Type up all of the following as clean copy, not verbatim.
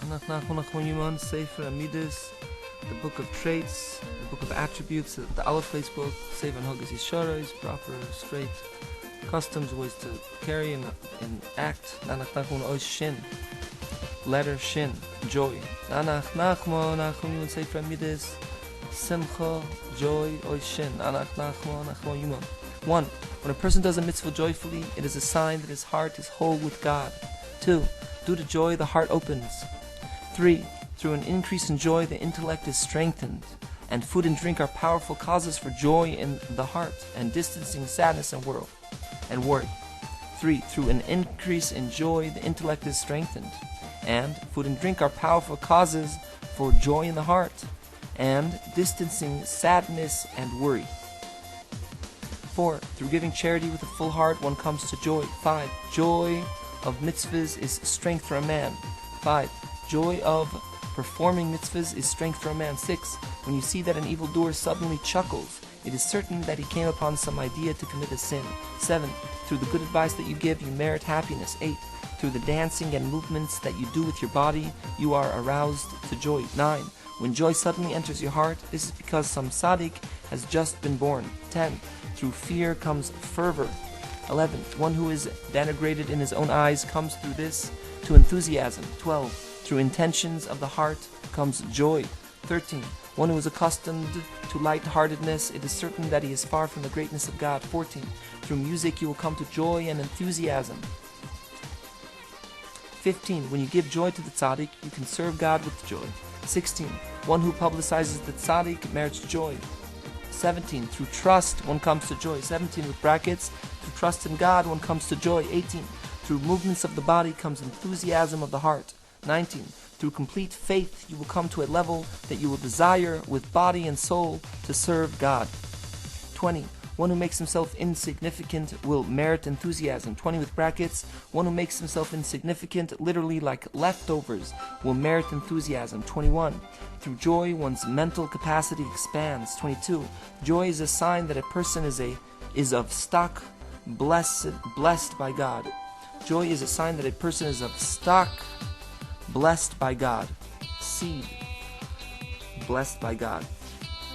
Nachman sefer hamidos, the book of traits, the book of attributes, the Aleph book, seven Hogas Yisharos, proper, straight customs, ways to carry and act. Nachman shin, letter shin, joy. Nachman sefer hamidos, simcha, joy, shin. Nachman 1. When a person does a mitzvah joyfully, it is a sign that his heart is whole with God. 2. Due to joy, the heart opens. 3. Through an increase in joy, the intellect is strengthened, and food and drink are powerful causes for joy in the heart, and distancing sadness and worry. 3. Through an increase in joy, the intellect is strengthened, and food and drink are powerful causes for joy in the heart, and distancing sadness and worry. 4. Through giving charity with a full heart, one comes to joy. 5. Joy of mitzvahs is strength for a man. 5. Joy of performing mitzvahs is strength for a man. 6. When you see that an evildoer suddenly chuckles, it is certain that he came upon some idea to commit a sin. 7. Through the good advice that you give, you merit happiness. 8. Through the dancing and movements that you do with your body, you are aroused to joy. 9. When joy suddenly enters your heart, this is because some tzaddik has just been born. 10. Through fear comes fervor. 11. One who is denigrated in his own eyes comes through this to enthusiasm. 12. Through intentions of the heart comes joy. 13. One who is accustomed to light-heartedness, it is certain that he is far from the greatness of God. 14. Through music you will come to joy and enthusiasm. 15. When you give joy to the tzaddik, you can serve God with joy. 16. One who publicizes the tzaddik merits joy. 17. Through trust, one comes to joy. 17 with brackets. Through trust in God, one comes to joy. 18. Through movements of the body comes enthusiasm of the heart. 19. Through complete faith, you will come to a level that you will desire with body and soul to serve God. 20. One who makes himself insignificant will merit enthusiasm. 20 with brackets. One who makes himself insignificant, literally like leftovers, will merit enthusiasm. 21. Through joy, one's mental capacity expands. 22. Joy is a sign that a person is of stock, blessed by God. Joy is a sign that a person is of stock, blessed by God. Seed, blessed by God.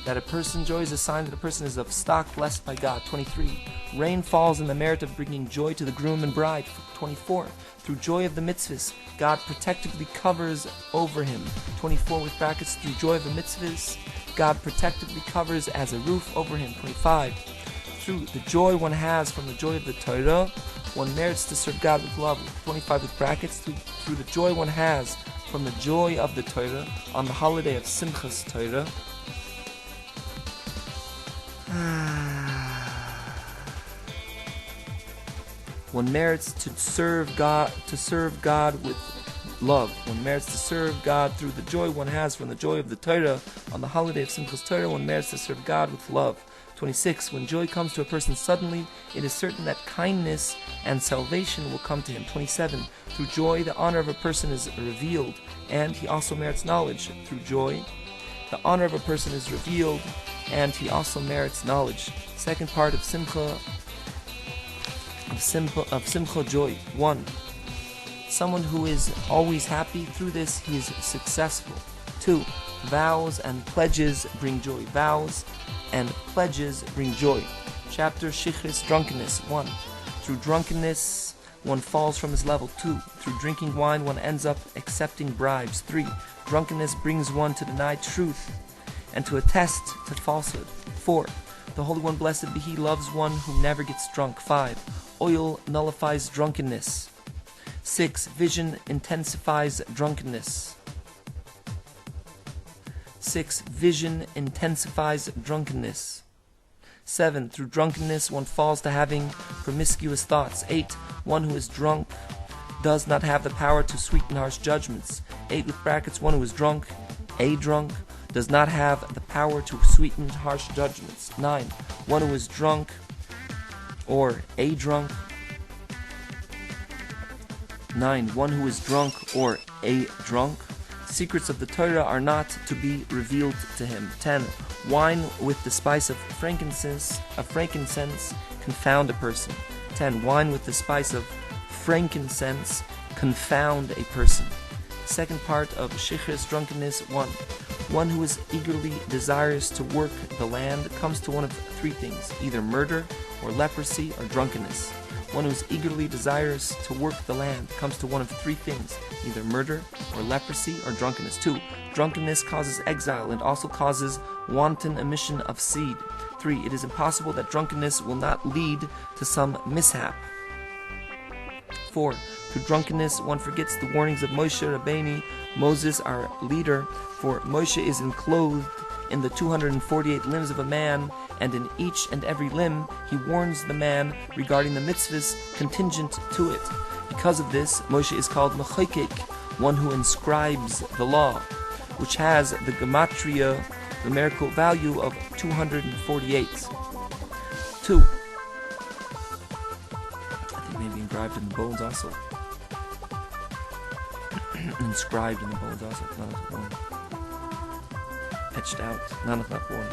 Joy is a sign that a person is of stock, blessed by God. 23. Rain falls in the merit of bringing joy to the groom and bride. 24. Through joy of the mitzvahs, God protectively covers over him. 24 with brackets. Through joy of the mitzvahs, God protectively covers as a roof over him. 25. Through the joy one has from the joy of the Torah, one merits to serve God with love. 25 with brackets. Through the joy one has from the joy of the Torah on the holiday of Simchas Torah, one merits to serve God with love. One merits to serve God through the joy one has from the joy of the Torah on the holiday of Simchas Torah. One merits to serve God with love. 26. When joy comes to a person suddenly, it is certain that kindness and salvation will come to him. 27. Through joy, the honor of a person is revealed, and he also merits knowledge. Through joy, the honor of a person is revealed, and he also merits knowledge. Second part of Simcha joy. 1. Someone who is always happy, through this he is successful. 2. Vows and pledges bring joy. Vows and pledges bring joy. Chapter Shichris, drunkenness. 1. Through drunkenness one falls from his level. 2. Through drinking wine one ends up accepting bribes. 3. Drunkenness brings one to deny truth and to attest to falsehood. 4. The Holy One, blessed be He, loves one who never gets drunk. 5. Oil nullifies drunkenness. 6. Vision intensifies drunkenness. 6. Vision intensifies drunkenness. 7. Through drunkenness one falls to having promiscuous thoughts. 8. One who is drunk does not have the power to sweeten harsh judgments. 8 with brackets. One who is drunk, does not have the power to sweeten harsh judgments. 9. One who is drunk or a drunk. 9. One who is drunk or a drunk. Secrets of the Torah are not to be revealed to him. 10. Wine with the spice of frankincense confound a person. 10. Wine with the spice of frankincense confound a person. second part of Shichris, drunkenness. 1. One who is eagerly desirous to work the land comes to one of three things, either murder or leprosy or drunkenness. One who is eagerly desirous to work the land comes to one of three things, either murder or leprosy or drunkenness. 2. Drunkenness causes exile and also causes wanton emission of seed. 3. It is impossible that drunkenness will not lead to some mishap. 4. Through drunkenness, one forgets the warnings of Moshe Rabbeinu, Moses, our leader, for Moshe is enclosed in the 248 limbs of a man, and in each and every limb he warns the man regarding the mitzvahs contingent to it. Because of this, Moshe is called Mechokek, one who inscribes the law, which has the gematria, numerical value of 248. 2. I think maybe engraved in the bones also. Inscribed in the bones also. Etched out. Not one.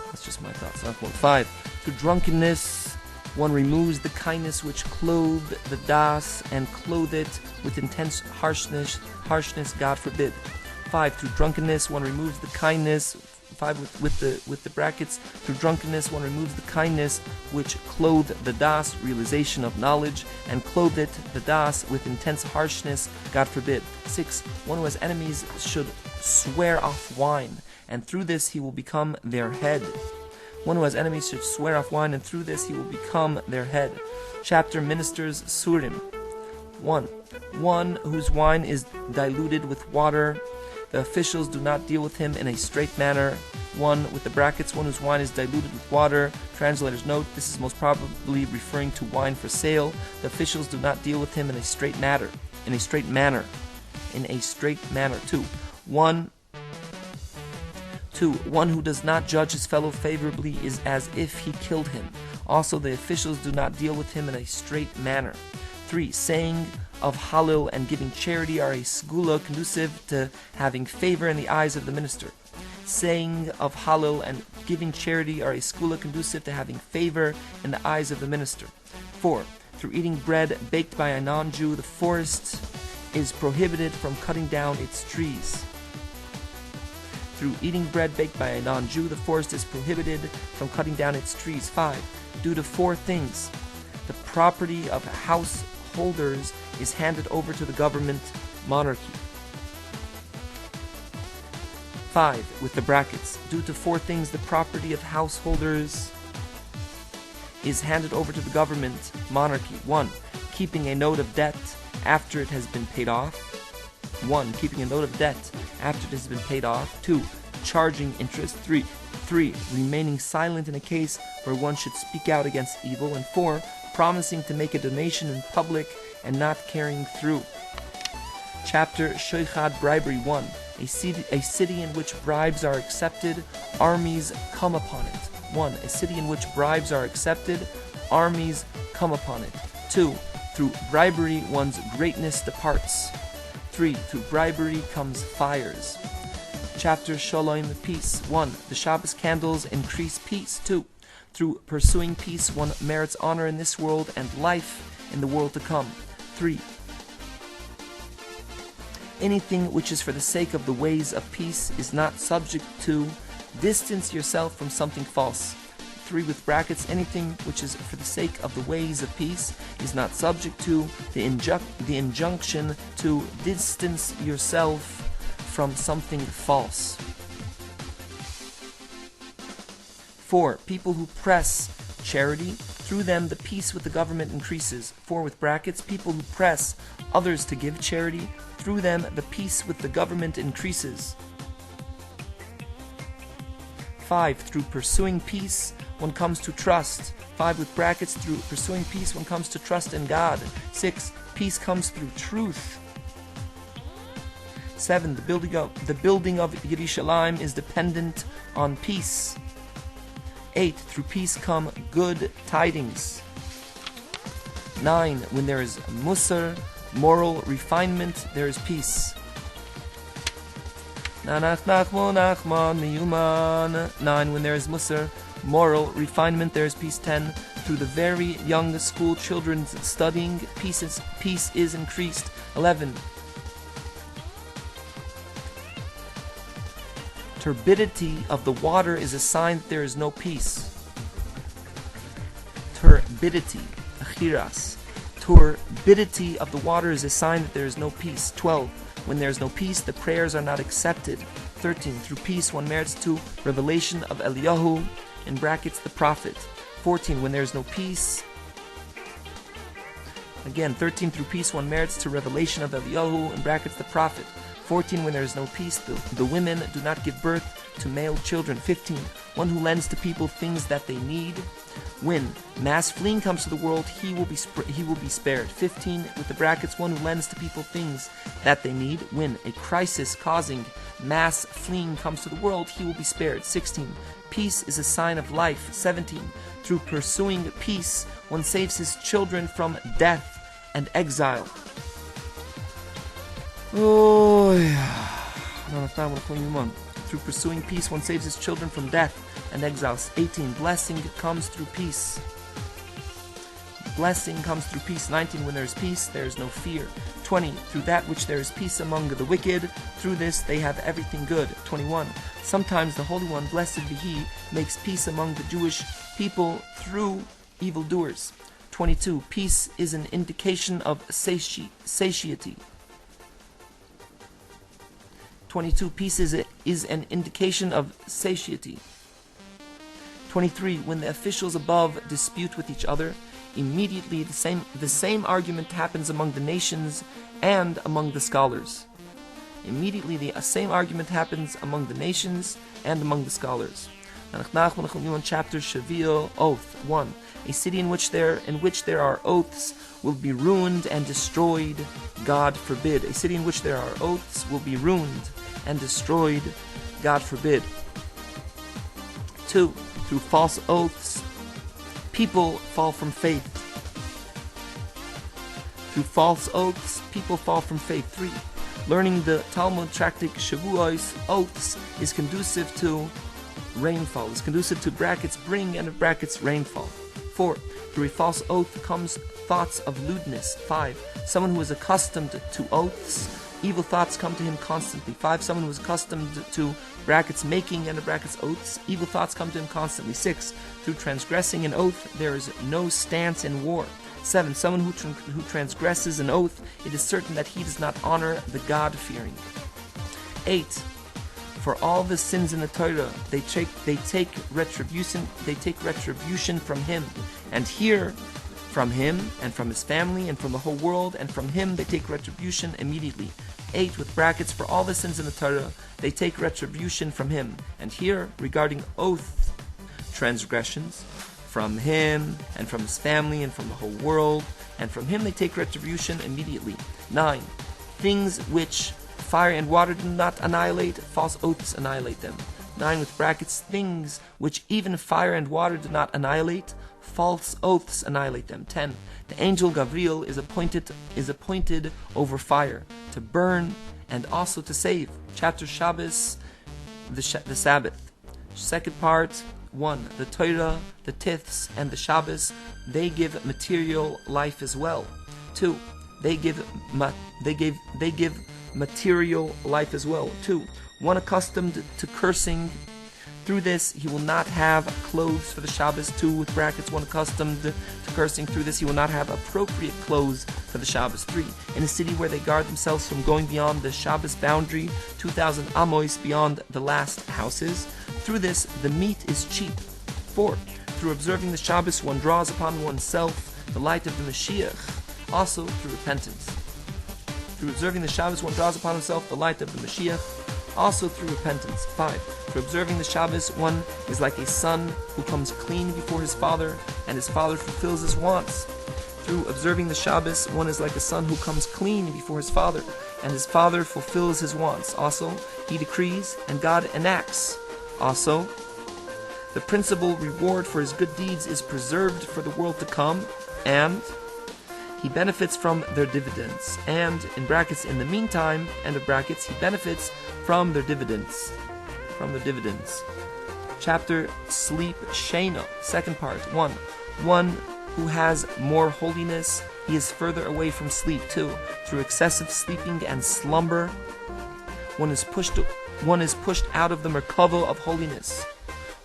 That's just my thoughts. Not one. 5. Through drunkenness, one removes the kindness which clothed the das and clothed it with intense harshness. God forbid. 5. Through drunkenness, one removes the kindness. 5 with the brackets. Through drunkenness, one removes the kindness which clothed the das, realization of knowledge, and clothed it, the das, with intense harshness. God forbid. 6. One who has enemies should swear off wine, and through this he will become their head. One who has enemies should swear off wine, and through this he will become their head. Chapter Ministers Surim. 1. One whose wine is diluted with water. The officials do not deal with him in a straight manner. 1 with the brackets, one whose wine is diluted with water. Translators note, this is most probably referring to wine for sale. The officials do not deal with him in a straight manner. 2. One who does not judge his fellow favorably is as if he killed him. Also, the officials do not deal with him in a straight manner. 3. Saying of Hallel and giving charity are a segula conducive to having favor in the eyes of the minister. Saying of Hallel and giving charity are a segula conducive to having favor in the eyes of the minister. 4. Through eating bread baked by a non-Jew, the forest is prohibited from cutting down its trees. Through eating bread baked by a non-Jew, the forest is prohibited from cutting down its trees. 5. Due to 4 things, the property of householders is handed over to the government monarchy. 5 with the brackets. Due to 4 things, the property of householders is handed over to the government monarchy. 1. Keeping a note of debt after it has been paid off. 1. Keeping a note of debt after it has been paid off. 2. Charging interest. 3. Remaining silent in a case where one should speak out against evil. And 4. Promising to make a donation in public and not carrying through. Chapter Shoichad Bribery 1. A city in which bribes are accepted, armies come upon it. 1. A city in which bribes are accepted, armies come upon it. 2. Through bribery one's greatness departs. 3. Through bribery comes fires. Chapter Shalom, peace. 1. The Shabbos candles increase peace. 2. Through pursuing peace one merits honor in this world and life in the world to come. 3. Anything which is for the sake of the ways of peace is not subject to. Distance yourself from something false. 3 with brackets. Anything which is for the sake of the ways of peace is not subject to the injunction to distance yourself from something false. 4. People who press charity, through them the peace with the government increases. 4 with brackets. People who press others to give charity, through them the peace with the government increases. 5. Through pursuing peace one comes to trust. 5 with brackets. Through pursuing peace one comes to trust in God. 6. Peace comes through truth. 7. The building of Yerushalayim is dependent on peace. 8. Through peace come good tidings. 9. When there is musar, moral refinement, there is peace. 9. When there is musar, moral refinement, there is peace. 10. Through the very young school children's studying, peace is increased. 11. Turbidity of the water is a sign that there is no peace. Turbidity, achiras. Turbidity of the water is a sign that there is no peace. 12. When there is no peace, the prayers are not accepted. 13. Through peace one merits to revelation of Eliyahu, in brackets the prophet. 14. When there is no peace, again 13. Through peace one merits to revelation of Eliyahu, in brackets the prophet. 14. When there is no peace, the women do not give birth to male children. 15. One who lends to people things that they need. When mass fleeing comes to the world, he will be spared. 15. With the brackets, one who lends to people things that they need. When a crisis causing mass fleeing comes to the world, he will be spared. 16. Peace is a sign of life. 17. Through pursuing peace, one saves his children from death and exile. Oh yeah. Through pursuing peace, one saves his children from death and exile. 18. Blessing comes through peace. Blessing comes through peace. 19. When there is peace, there is no fear. 20. Through that which there is peace among the wicked, through this they have everything good. 21. Sometimes the Holy One, blessed be He, makes peace among the Jewish people through evildoers. 22. Peace is an indication of satiety. 22. Peace is an indication of satiety. 23. When the officials above dispute with each other, immediately the same argument happens among the nations and among the scholars. Immediately the same argument happens among the nations and among the scholars. Chapter Shavio, Oath 1. A city in which there are oaths will be ruined and destroyed. God forbid. A city in which there are oaths will be ruined and destroyed. God forbid. 2. Through false oaths, people fall from faith. Through false oaths, people fall from faith. 3. Learning the Talmud tractate Shavuos, oaths, is conducive to rainfall. Is conducive to brackets bring and brackets rainfall. 4. Through a false oath comes thoughts of lewdness. 5. Someone who is accustomed to oaths, evil thoughts come to him constantly. 5. Someone who is accustomed to brackets making and brackets oaths, evil thoughts come to him constantly. 6. Through transgressing an oath, there is no stance in war. 7. Someone who transgresses an oath, it is certain that he does not honor the God-fearing. 8. For all the sins in the Torah, they take retribution from him, and here from him and from his family and from the whole world, and from him they take retribution immediately. 8 with brackets, for all the sins in the Torah, they take retribution from him, and here regarding oath transgressions, from him and from his family and from the whole world, and from him they take retribution immediately. 9. Things which fire and water do not annihilate, false oaths annihilate them. 9 with brackets, things which even fire and water do not annihilate, false oaths annihilate them. 10. The angel Gabriel is appointed over fire, to burn and also to save. Chapter Shabbos, the Sabbath. Second part, 1. The Torah, the Tiths, and the Shabbos, they give material life as well. 2. They give material life as well. 2. One accustomed to cursing, through this he will not have clothes for the Shabbos. 2 with brackets, one accustomed to cursing, through this he will not have appropriate clothes for the Shabbos. 3. In a city where they guard themselves from going beyond the Shabbos boundary, 2,000 amos beyond the last houses, through this the meat is cheap. 4. Through observing the Shabbos one draws upon oneself the light of the Mashiach, also through repentance. Through observing the Shabbos one draws upon himself the light of the Mashiach, also through repentance. 5. Through observing the Shabbos one is like a son who comes clean before his father, and his father fulfills his wants. Through observing the Shabbos one is like a son who comes clean before his father, and his father fulfills his wants. Also, he decrees and God enacts. Also, the principal reward for his good deeds is preserved for the world to come, and he benefits from their dividends. And, in brackets, in the meantime, end of brackets, he benefits from their dividends. Chapter Sleep Shena, second part. 1. One who has more holiness, he is further away from sleep. 2. Through excessive sleeping and slumber, one is pushed one is pushed out of the merkava of holiness.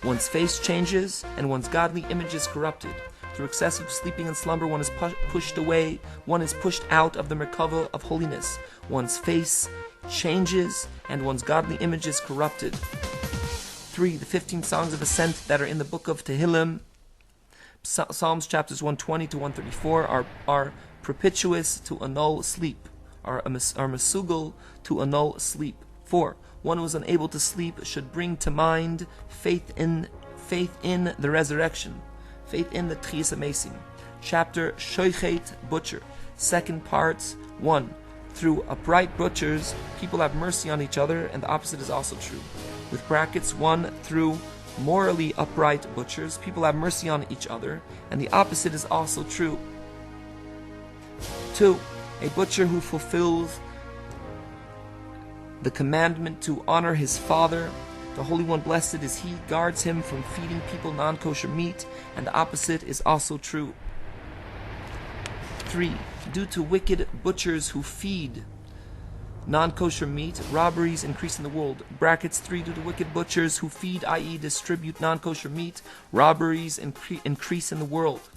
One's face changes, and one's godly image is corrupted. Through excessive sleeping and slumber, one is pushed away. One is pushed out of the merkava of holiness. One's face changes, and one's godly image is corrupted. 3. The 15 songs of ascent that are in the book of Tehillim, Psalms chapters 120 to 134, are propitious to annul sleep, are mesugel to annul sleep. 4. One who is unable to sleep should bring to mind faith in the resurrection, faith in the tchias amesim. Chapter Shoichet, butcher. Second parts 1. Through upright butchers, people have mercy on each other, and the opposite is also true. With brackets 1. Through morally upright butchers, people have mercy on each other, and the opposite is also true. 2. A butcher who fulfills the commandment to honor his father, the Holy One, blessed is he, guards him from feeding people non-kosher meat, and the opposite is also true. 3. Due to wicked butchers who feed non-kosher meat, robberies increase in the world. Brackets 3. Due to wicked butchers who feed, i.e. distribute non-kosher meat, robberies increase in the world.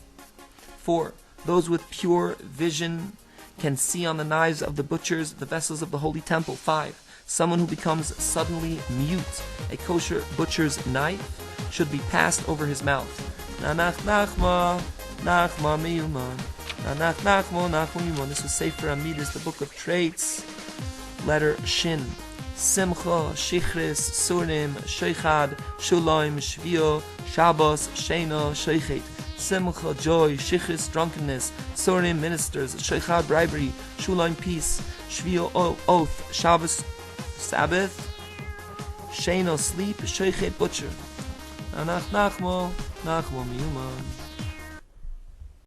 4. Those with pure vision can see on the knives of the butchers the vessels of the holy temple. 5. Someone who becomes suddenly mute, a kosher butcher's knife should be passed over his mouth. Nanach nachma, nachma miyuman. Nanach nachma, nachma miyuman. This was sefer hamidos, the book of traits, letter shin. Simcha, shichris, surim, sheichad, shulaim, shvio, shabbos, shena, sheichet. Simcha, joy, shichris, drunkenness, surim, ministers, sheichad, bribery, shulaim, peace, shvio, oath, shabbos, Sabbath, sheno, sleep, sheichet, butcher. Nachmo, miyuman.